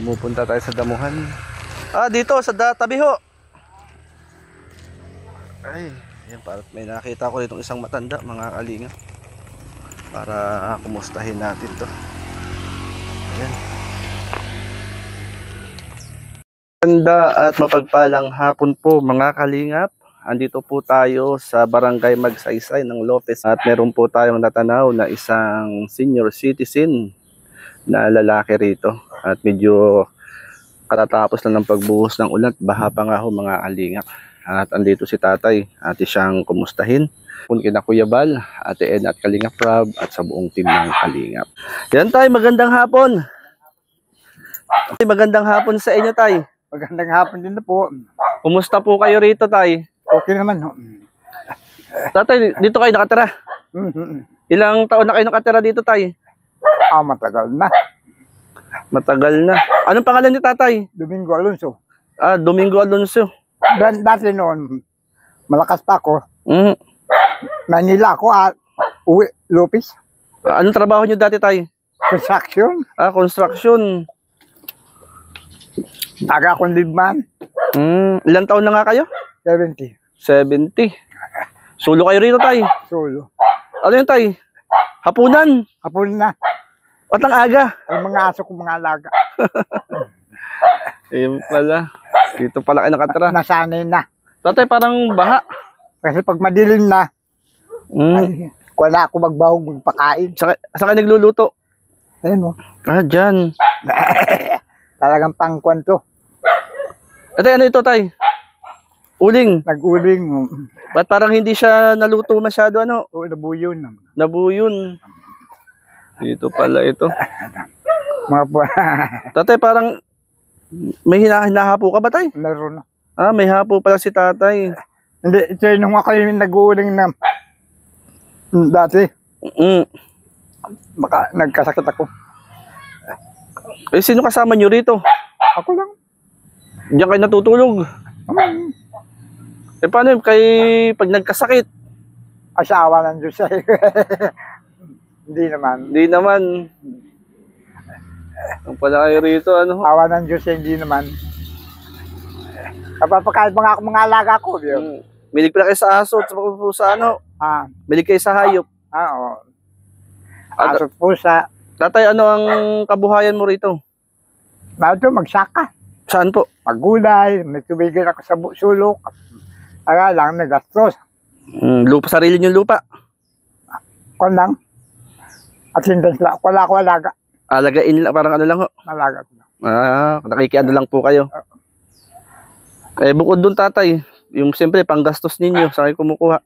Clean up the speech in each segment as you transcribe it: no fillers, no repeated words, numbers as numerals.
Pumupunta tayo sa damuhan. Dito sa tabi ho. Ay, yan, para may nakita ko ditong isang matanda, mga kalinga. Para kumustahin natin to. Ayan. Maganda at mapagpalang hapon po mga kalingap. Andito po tayo sa Barangay Magsaysay ng Lopez at meron po tayong natanaw na isang senior citizen na lalaki rito. At medyo katatapos lang ng pagbuhos ng ulan, baha pa nga ho mga kalingap. At andito si tatay, ate siyang kumustahin. Kung kina Kuya Bal, Ate Ed at Kalingap Rob at sa buong team ng Kalingap. Yan tay, magandang hapon. Magandang hapon sa inyo tay. Magandang hapon din na po. Kumusta po kayo rito tay? Okay naman ho. Tatay, dito kayo nakatira? Ilang taon na kayo nakatira dito tay? Matagal na. Matagal na. Anong pangalan ni tatay? Domingo Alonso. Domingo Alonso. Dati noon, malakas pa ako. Mm. Manila ako at uwi, Lopez. Anong trabaho nyo dati tay? Construction. Construction. Taga akong libman. Ilang taon na nga kayo? 70. 70. Sulo kayo rito tay? Solo. Ano yun tay? Hapunan? Hapon na. At ang aga? Ang mga aso ko, mga alaga. Ayun pala. Dito pala kayo nakatira. Nasanay na. Tatay, parang baha. Kasi pag madilim na, wala ako magbahog magpakain. Saan kayo nagluluto? Ayun mo. Dyan. Talagang pangkwan to. Ate, ano ito tay? Uling. Nag-uling. Ba't parang hindi siya naluto masyado ano? Oo, nabuyon. Nabuyon. Dito pala ito. Mga po. Tatay, parang may hinahapo ka ba tay? Meron na. May hapo pala si tatay. Hindi, ito nung ako yung nag-uuling na dati. Baka nagkasakit ako. Sino kasama nyo rito? Ako lang. Diyan kayo natutulog. Paano yun? Pag nagkasakit? Asawa ng Diyos. Hindi naman. Hindi naman. Ang pala kayo rito, ano? Awa ng Diyos, hindi naman. Kapapakain mga alaga ko. Milig pala kayo sa aso at sa ano? Milig kayo sa hayop. Oo. Aso pusa. Tatay, ano ang kabuhayan mo rito? Ito, magsaka. Saan po? Maggulay, may tubigan ako sa sulok. Kaya lang, nagastos. Lupa, sarili nyo lupa? Kung lang. At hindi sila, wala ko alaga. Alagain lang, parang ano lang ho? Alaga ko lang. Nakikiano lang po kayo. Bukod dun tatay, yung siyempre panggastos ninyo, saan kayo kumukuha?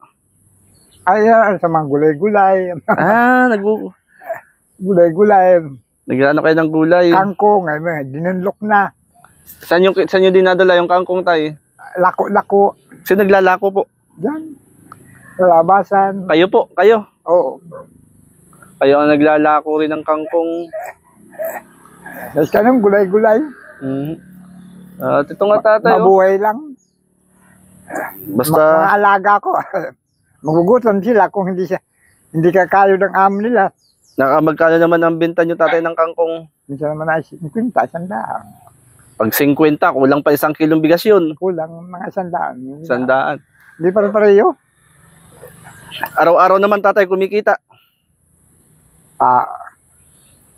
Sa mga gulay-gulay. Gulay-gulay. Nag-ano kayo ng gulay? Kangkong, dinunlok na. Saan nyo dinadala yung kangkong tay? Lako-lako. Sino naglalako po? Diyan. Sa labasan. Kayo po, kayo. Oo. Kayo ang naglalako rin ng kangkong. Kasi ka nung gulay-gulay. Ito nga tatay. Mabuhay lang. Basta mga alaga ko. Magugutom sila kung hindi kakayo ng amo nila. Magkano naman ang benta nyo tatay ng kangkong? Minsan naman ay 50, 100. Pag 50, kulang pa 1 kilong bigas yun. Kulang mga 100. 100. Hindi pare-pareho. Araw-araw naman tatay kumikita.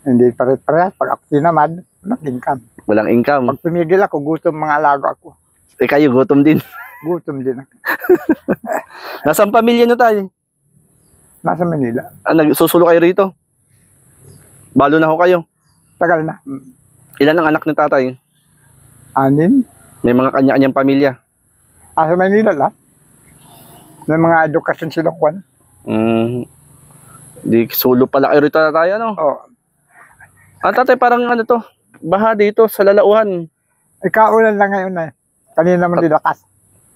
Hindi pare-pareho. Pag ako tinamad, walang income. Walang income. Pag tumigil ako, gutom mga alaga ako. Kayo gutom din. Gutom din ako. Nasaan pamilya nyo tayo? Nasa Manila. Nagsusulo kayo rito? Balo na ho kayo? Tagal na. Ilan ang anak ni tatay? 6. May mga kanya-kanyang pamilya? Sa Manila lang. May mga edukasyon silang kwan. Di sulo pala kayo rito tayo, ano? Oo. Tatay, parang ano to? Baha dito sa Lalauhan. Kaulan lang ngayon na. Kanina naman dilakas.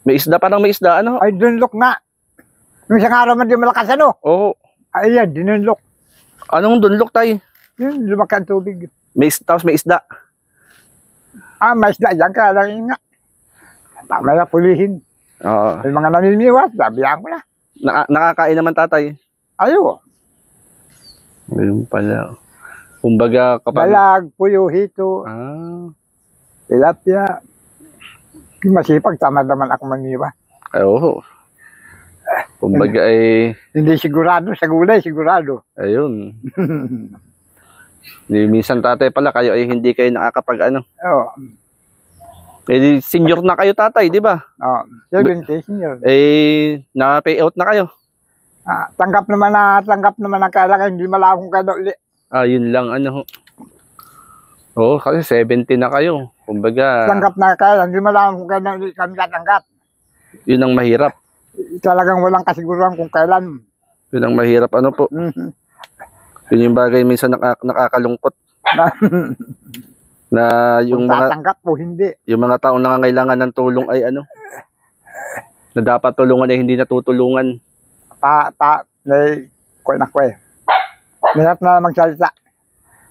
May isda, parang may isda, ano? Ay, dunlok na. Yung isang araw man di malakas, ano? Oo. Ay, yan, dinunlok. Anong dunlok tayo? Yun, lumaki ang tubig. Tapos may isda. May isda yan, kaya lang nga. Mamaya pulihin. Oo. May mga naniniwas, sabihan ko na. Nakakain naman tatay? Ayo. Ayun pala. Kumbaga kapag... Balag, puyo, hito. tilapia. Masipag, tamad naman ako maniwa. Ay, oo. Kumbaga ay, Hindi sigurado, sa gulay, sigurado. ayun. Di, minsan tatay pala, kayo ay hindi kayo nakakapag ano. Oo. Eh, di, senior na kayo tatay, di ba? Oo. 70, senior. Eh, na-payout na kayo. Tanggap naman ang kailangan, hindi malakong kadali. Ah, yun lang, ano ho. Oo, kasi 70 na kayo. Kumbaga, Tanggap na kailangan, hindi malakong kadali kami katanggap. yun ang mahirap. Talagang walang kasiguruhan kung kailan. Yun ang mahirap, ano po. Mhm. Yun yung bagay minsan nakakalungkot. Na yung Kung mga tatanggap o hindi. yung mga taong nangangailangan ng tulong ay ano, na dapat tulungan ay hindi natutulungan. Kuwan ako eh. Mahirap na magsalita.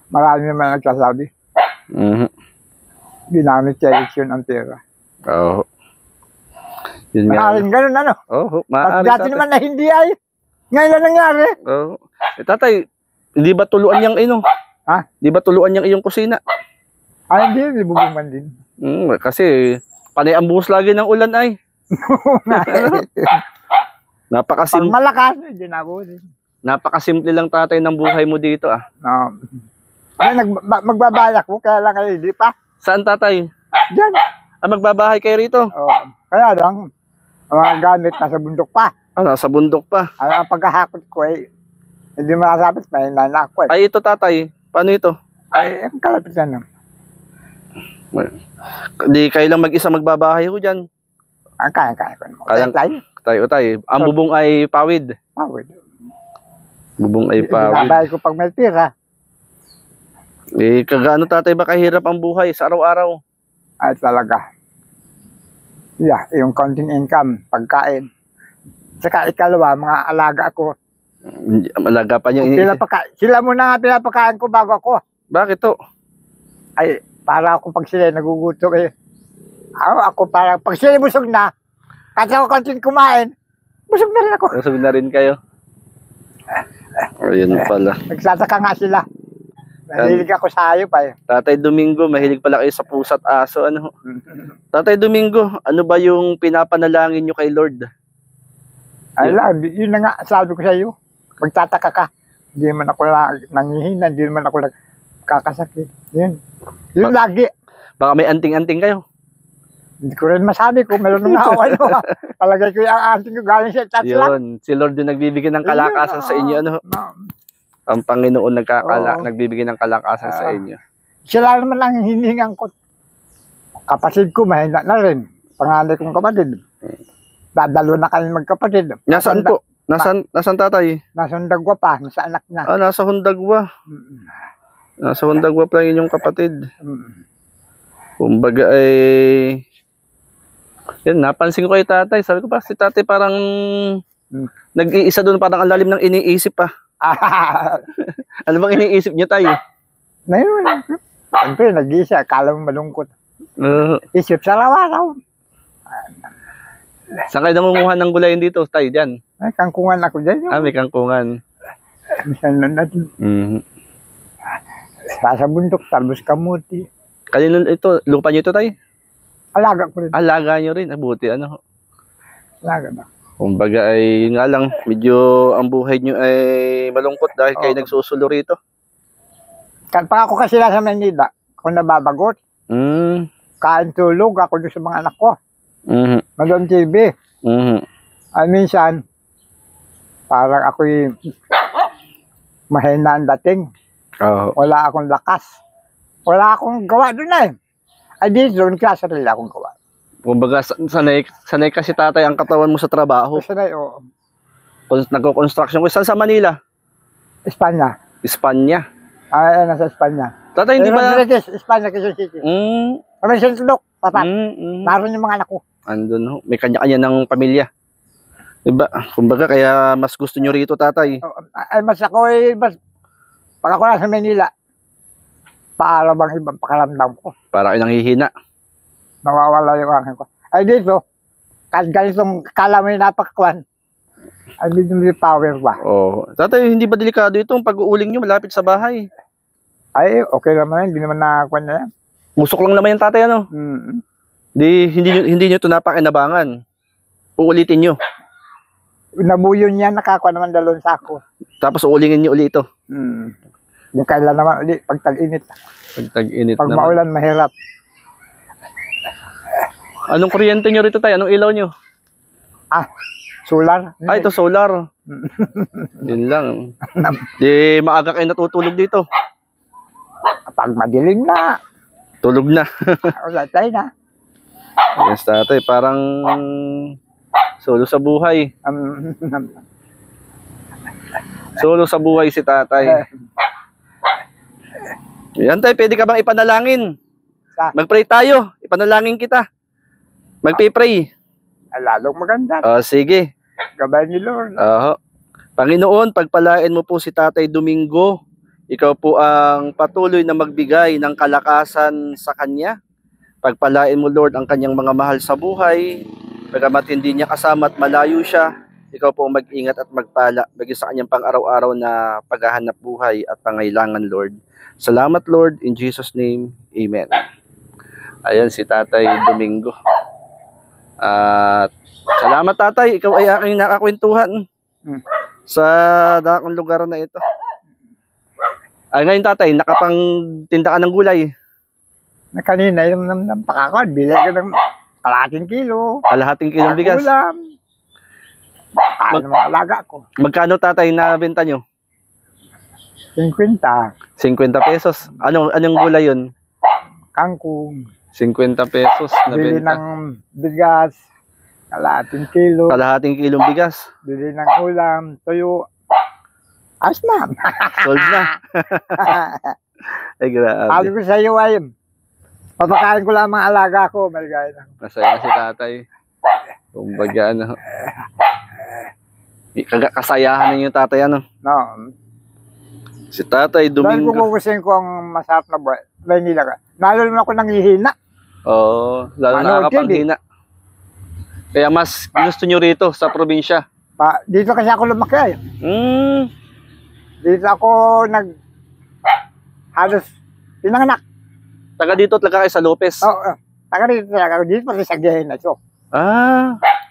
Marami naman nagsasabi. Mhm. Ginamit sa eleksyon ang pera. Oo. Yun nga. Maaaring ganun ano. Oo, At maaari dati tatay. naman na hindi ay. Ngayon na nangyari. Oo. Eh, tatay, hindi ba tuluan yang ino? Ha? Di ba tuluan yang iyong kusina? Ay hindi, libubuman din. Kasi panay ang buhos lagi ng ulan ay. Pag Napakasim malakas, hindi na ako din. napakasimple lang tatay ng buhay mo dito ah. No. Ay, magbabalak ko, kaya lang kayo hindi pa. Saan tatay? Diyan. Magbabahay kayo rito? Oh, kaya lang, ang mga gamit nasa bundok pa. Ah, nasa bundok pa. Ang pagkahakot ko ay, hindi masasabit, may nana ako eh. Ay, ito tatay. Paano ito? Ay, ang kalapitan naman. Di kayo lang mag-isa magbabahay ho dyan. Ang kaya-kaya ko naman. Kayang- Tayo, Tayo. Ang bubong ay pawid. pawid. Bubong ay pawid. Binabayad ko pag may pira. Eh, kagaano tatay ba kahirap ang buhay sa araw-araw? Ay talaga. Yeah, yung konting income, pagkain. Saka ikalawa, mga alaga ko. Malaga pa niya. Sila muna nga pinapakain ko bago ako. Bakit to? Ay, para ako pag sila nagugutom eh. Ako para pag sila busog na, kahit ako konting kumain, busog na rin ako. Usog na rin kayo. Ayun pala. Nagsasaka nga sila. Nahilig ako sa hayop eh. Tatay Domingo, mahilig pala kayo sa pusa at aso. Ano? Tatay Domingo, ano ba yung pinapanalangin nyo kay Lord? Ay lang, yun na nga sabi ko sa iyo. Magtataka ka. Hindi man ako nangihina, hindi man ako nagkakasakit. Yun. Yun lagi. Baka may anting-anting kayo. Hindi ko rin masabi kung meron nga ako ano. Palagay ko yung anting ko galing sa chat lang. Yun, si Lord yung nagbibigay ng kalakasan sa inyo. Ano? No. Ang Panginoon Oo. nagbibigay ng kalakasan sa inyo. Sila naman lang hinihingan ko. Kapatid ko, mahina na rin. Panganay kong kapatid. Dadalo na kami magkapatid. Nasaan po? Nasaan tatay? Nasundagwa pa, sa anak niya. Ah, nasa Hundagwa. Nasa Hundagwa pa yung inyong kapatid. Kumbaga ay... Yan, napansin ko kay tatay. Sabi ko pa, si tatay parang... Nag-iisa doon, parang ang lalim ng iniisip pa. Ano bang iniisip niyo tayo? Ngayon, siyempre, nag-iisa. Akala mo malungkot. Isip sa araw-araw. Saan kayo nangunguha ng gulayan dito, tayo dyan? Ay, kangkungan ako dyan. Ah, may kangkungan. Minsan na natin. Sa bundok, talbos kamuti. Kanino ito? Lupa niyo ito, tayo? Alaga ko rin. Alaga niyo rin. Buti, ano? Alaga na. Kumbaga ay, yun nga lang, medyo ang buhay niyo ay malungkot dahil kayo nagsusulo rito. Pag ako kasi nasa Manila, kung nababagot, kain tulog ako doon sa mga anak ko. Madon TV. Ay minsan, parang ako'y mahina ang dating. Wala akong lakas. Wala akong gawa doon eh. Ay dito, nagkasarili akong gawa. Kumbaga, sanay kasi tatay ang katawan mo sa trabaho. Sanay, oo. Nagko-construction ko. Saan sa Manila? Espanya. Espanya. Ay, nasa Espanya. Tatay, hindi ba? Espanya, Quezon City. Kami sa Tulok, papat. Naroon yung mga anak ko. Andun, ho. May kanya-kanya ng pamilya. Diba? Kumbaga, kaya mas gusto nyo rito, tatay. Ay, mas ako mas, pag ako nasa Manila, para bang ibang pakaramdam ko. Para kayo nanghihina. Nawawala yung akin ko. Ay dito, kahit ganitong kala mo yung napakakuan, ay may power ba? Tatay, hindi ba delikado itong pag-uuling nyo malapit sa bahay? Ay, okay naman, hindi naman nakakuan na yan. Usok lang naman yung tatay, ano? Mm. Hindi nyo ito napakinabangan. Uulitin nyo. Nabuyo niya, nakakuha naman 2 sako. Tapos uulingin nyo uli ito. Yung kailan naman ulit, pag tag-init. Pag tag-init Pag naman. maulan, mahirap. Anong kuryente nyo rito, tay? Anong ilaw nyo? Solar. Ah, ito solar. Yun lang. Di maaga kayo natutulog dito. Pag madilim na, Tulog na. wala tayo na. Yes, tatay. Parang solo sa buhay. Solo sa buhay si tatay. Yan, tay. Pwede ka bang ipanalangin? Mag-pray tayo. Ipanalangin kita. Magpipray. Lalong maganda. Sige. Gabay ni Lord. Panginoon, pagpalain mo po si Tatay Domingo. Ikaw po ang patuloy na magbigay ng kalakasan sa kanya. Pagpalain mo, Lord, ang kanyang mga mahal sa buhay. Pagkamat hindi niya kasama at malayo siya, ikaw po mag-ingat at magpala bagay sa kanyang pang-araw-araw na paghahanap buhay at pangailangan, Lord. Salamat, Lord. In Jesus' name, Amen. Ayan si Tatay Domingo. At salamat, tatay. Ikaw ay aking nakakwentuhan sa dakong lugar na ito. Ay, ngayon, tatay, nakapangtinda ka ng gulay. Na kanina, yung pakakon, bilay ka ng 1 kilo. Kalahating kilong bigas. Ulam. Ano mga alaga ko? Magkano, tatay, na benta nyo? 50. 50 pesos. Anong gulay yun? Kangkong. 50 pesos na Bili benta. ng bigas. 1 kilo. Kalahating kilong bigas. Bili ng ulam. Tuyo. As na. Sold na. Ay, grabe. Sabi ko sa iyo ay, papakain ko lang mga alaga ko. Maligay na. Masaya si tatay. Kumbaga, ano. Kasayahan ninyo tatay, ano. No. Si Tatay Dahil Domingo. kung gugustuhin ko ang masarap na buhay, Maynila ka. Lalo naman ako nanghihina. Oo, lalo Ano, nakakapanghina. Kaya mas gusto nyo rito sa probinsya. Dito kasi ako lumaki. Dito ako halos pinanganak. Taga dito talaga kayo sa Lopez. Taga dito talaga ako. Dito pati sa Gihay na ito.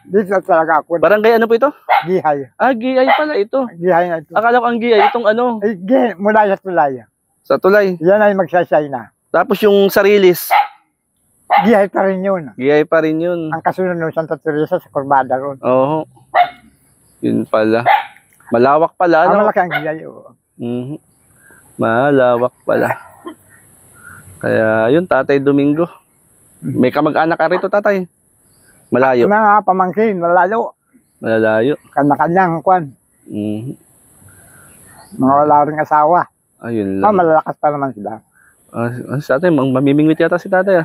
Dito talaga ako. Barangay ano po ito? Gihay. Giay pala ito. Gihay na ito. Akala ko ang Giay, itong ano, Gihay, mula sa tulay. sa tulay. Yan ay magsasay na. Tapos yung Sarilis, Gihay pa rin yun. Giay pa rin yun. Ang kasunod ng Santa Teresa sa Corbada ron. Oo. Yun pala. Malawak pala, Ang ano? malaki ang Gihay. Malawak pala. Kaya yun, Tatay Domingo. May kamag-anak ka rito, tatay. Malayo. Mga pamangkin, malalo. Malalayo. Kanya-kanyang kwan. Mga wala rin asawa. Ayun lang. Malalakas pa naman sila. Si tatay, mamimingwit yata si tatay.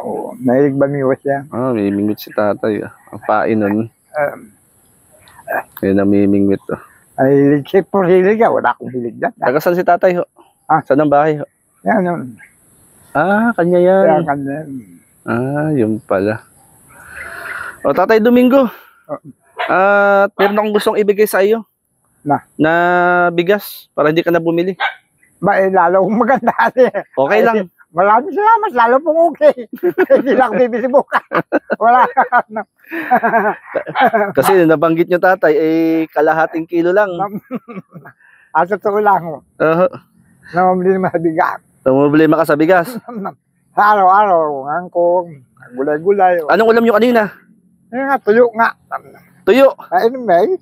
Oo. Nahilig ba miwas yan? Mamimingwit si tatay. Ang pain nun. Kaya namimingwit. Ay, hilig. Por hilig yan. Wala akong hilig dyan. Taga saan si tatay? Ho? Saan ang bahay? Ho? Yan yun. Kanya yan. Kaya kanya. Yun pala. O, Tatay Domingo. Meron akong gustong ibigay sa iyo. Na bigas para hindi ka na bumili. Lalo kong maganda. Okay lang. Maraming salamat. Lalo pong okay. Hindi lang bibili buka. Wala. Kasi nabanggit nyo, tatay, kalahating kilo lang. Totoo lang. Namamili naman sa bigas. Tumubili ka sa bigas. Araw-araw. Angkong. Gulay-gulay. Anong ulam nyo kanina? Tuyo nga. Tuyo. May.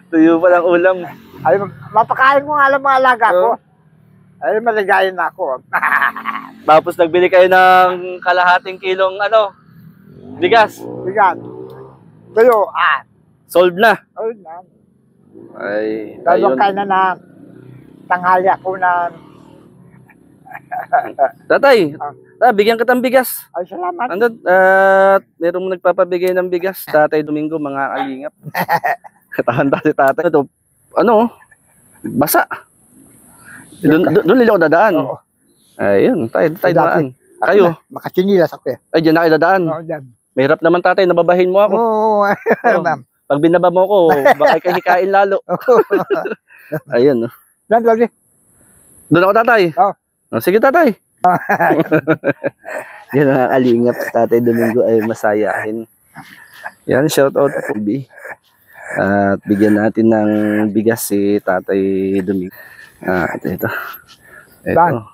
Tuyo pa lang ulam. Ay, mapakain ko nga lang mga alaga ko. Ay, maligayin na ako. Tapos nagbili kayo ng kalahating kilong bigas. Bigas. Tuyo. Solved na. Ayun na. Ay, Dalawang ayun. kain na tanghali ako na. Tatay, bigyan kitang bigas. Ay, salamat. Merong nagpapabigay ng bigas. Tatay Domingo, mga kalingap. Katahanda si tatay. Ito, basa. Doon nila ako dadaan. Oo. Ayun, tayo dadaan. Kayo? Kayo? Makasinilas ako eh. Ay, dyan na kayo dadaan. Oo, dyan. Mahirap naman, tatay, nababahin mo ako. Oo. Pag binaba mo ako, baka ikay hikain lalo. Ayun. Dyan, Lodi. Doon ako, tatay. Oh, sige, tatay. Yan ang kalingap. Tatay Domingo ay masayahin. Yan, shout out po, B. At bigyan natin ng bigas si Tatay Domingo. Ito.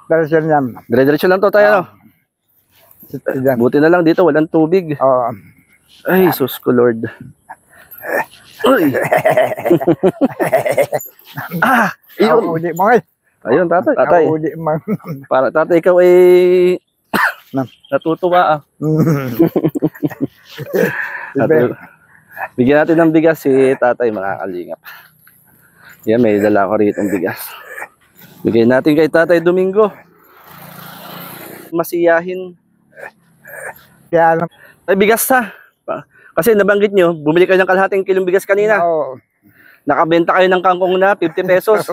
Diretso yan. Dire-diretso lang to tayo. Buti na lang dito, walang tubig. Oo. Ay, sus ko, Lord. Uy! Ayun. Uli mo eh. Ayun, tatay. Uli mo. Para tatay, ikaw ay natutuwa. Bigyan natin ng bigas si tatay, mga kalingap. Yan, may dala ko rito ng bigas. Bigyan natin kay Tatay Domingo. Masiyahin. Kaya lang. Ay, bigas ha. Kasi nabanggit nyo, bumili kayo ng kalahating kilong bigas kanina. Oo. Nakabenta kayo ng kangkong na 50 pesos.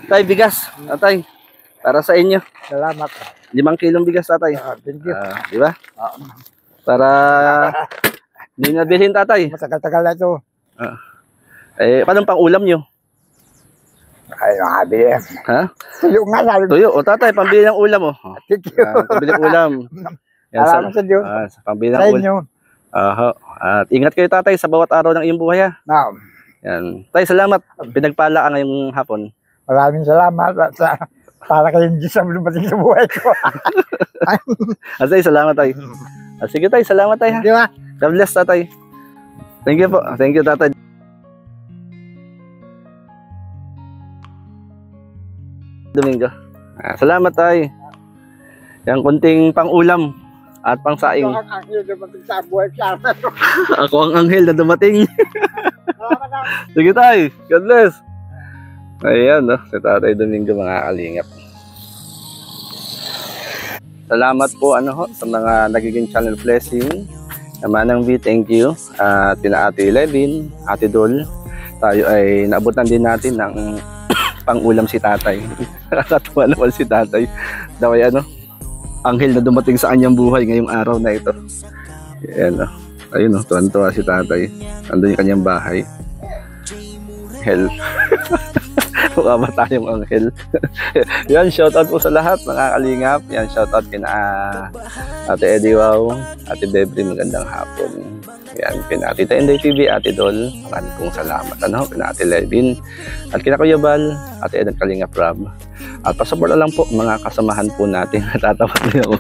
Tay, bigas. Tatay, para sa inyo. Salamat. 5 kilong bigas, tatay. Thank you. Di ba? Para hindi na bilhin, tatay. Matagal-tagal na ito. Paano pang ulam nyo? Ay, makabili. Ha? Tuyo nga sabi. Tuyo. O tatay, pambili ng ulam mo. Thank you. Pambili ng ulam. Salamat sa Diyos. Pambili ng Sa ulam. inyo. At ingat kayo, tatay, sa bawat araw ng iyong buhay, ha? Now, Yan. Tay, salamat. Pinagpala ka ngayong hapon. maraming salamat sa para kayong Diyos sa dumating sa buhay ko. Tay, salamat, tay. Sige, tay, salamat, tay, ha? Di ba? God bless, tatay. Thank you po. Thank you, tatay. Domingo. Salamat, tay. Yang kunting pang-ulam at pang-saing. Ito ang angkin dumating sa buhay ko. Ako ang anghel na dumating. Sige, tay. God bless. Ayan, no? Si Tatay Domingo, mga kalingap. Salamat po sa mga nagiging channel blessing. Manang V, thank you. At pina Ate Levin, Ate Dol, tayo ay naabutan din natin ng pang-ulam si tatay. Nakakatuwa naman si tatay. Daw ay anghel na dumating sa kanyang buhay ngayong araw na ito. Ayan, ayun, tuwan-tuwa si tatay. Andun yung kanyang bahay. Hell. Mukha ba tayong anghel? Yan, shoutout po sa lahat, mga kalingap. Yan, shoutout kina Ate Eddie Wow, Ate Bebri, magandang hapon. Yan, kina Ate Tenday TV, Ate Dol, maraming pong salamat. Kina Ate Levin, at kina Kuya Bal, Ate Ed, Kalingap Rob. At pasabot na lang po, mga kasamahan po natin. Natatawa din ako.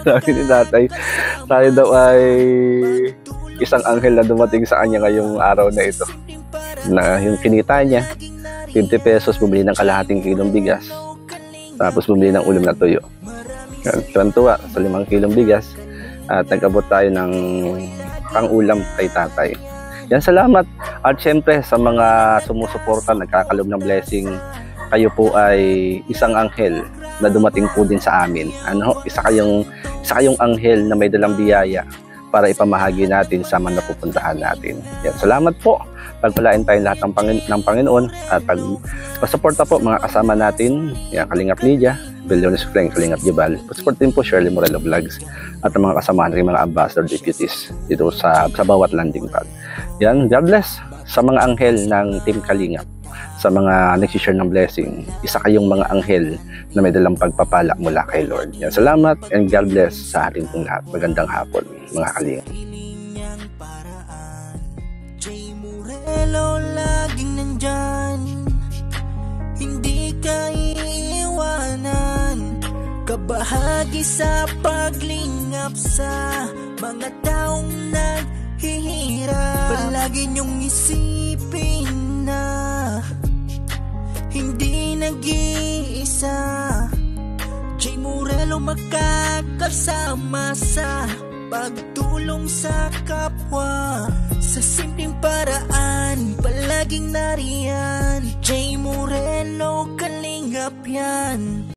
Sabi ni tatay, tayo daw ay isang anghel na dumating sa kanya ngayong araw na ito. Na yung kinita niya, 50 pesos, bumili ng kalahating kilong bigas. Tapos bumili ng ulam na tuyo. Tuwan-tuwa sa 5 kilong bigas. At nag-abot tayo ng pang-ulam kay tatay. Yan, salamat. At syempre sa mga sumusuporta, nagkakalob ng blessing, kayo po ay isang anghel na dumating po din sa amin. Isa kayong anghel na may dalang biyaya para ipamahagi natin sa mga napupuntahan natin. Yan, salamat po. Pagpalain tayo lahat ng Panginoon at pagsuporta po mga kasama natin, yan, Kalingap Lydia, Billiones Frank, Kalingap Jebal, pag-support din po Shirley Morelo Vlogs at ang mga kasama natin, mga ambassador deputies dito sa bawat landing pad. Yan, God bless sa mga anghel ng Team Kalingap, sa mga nagsishare ng blessing. Isa kayong mga anghel na may dalang pagpapala mula kay Lord. Yan, salamat and God bless sa ating pong lahat. Magandang hapon, mga Kalingap. Hello, laging nandyan, hindi ka iiwanan, kabahagi sa paglingap sa mga taong naghihirap. Palagi niyong isipin na hindi nag-iisa. Jay Morelo makakasama sa pagtulong sa kapwa, sa simpleng paraan, palaging nariyan. Jay Morelo, Kalingap yan.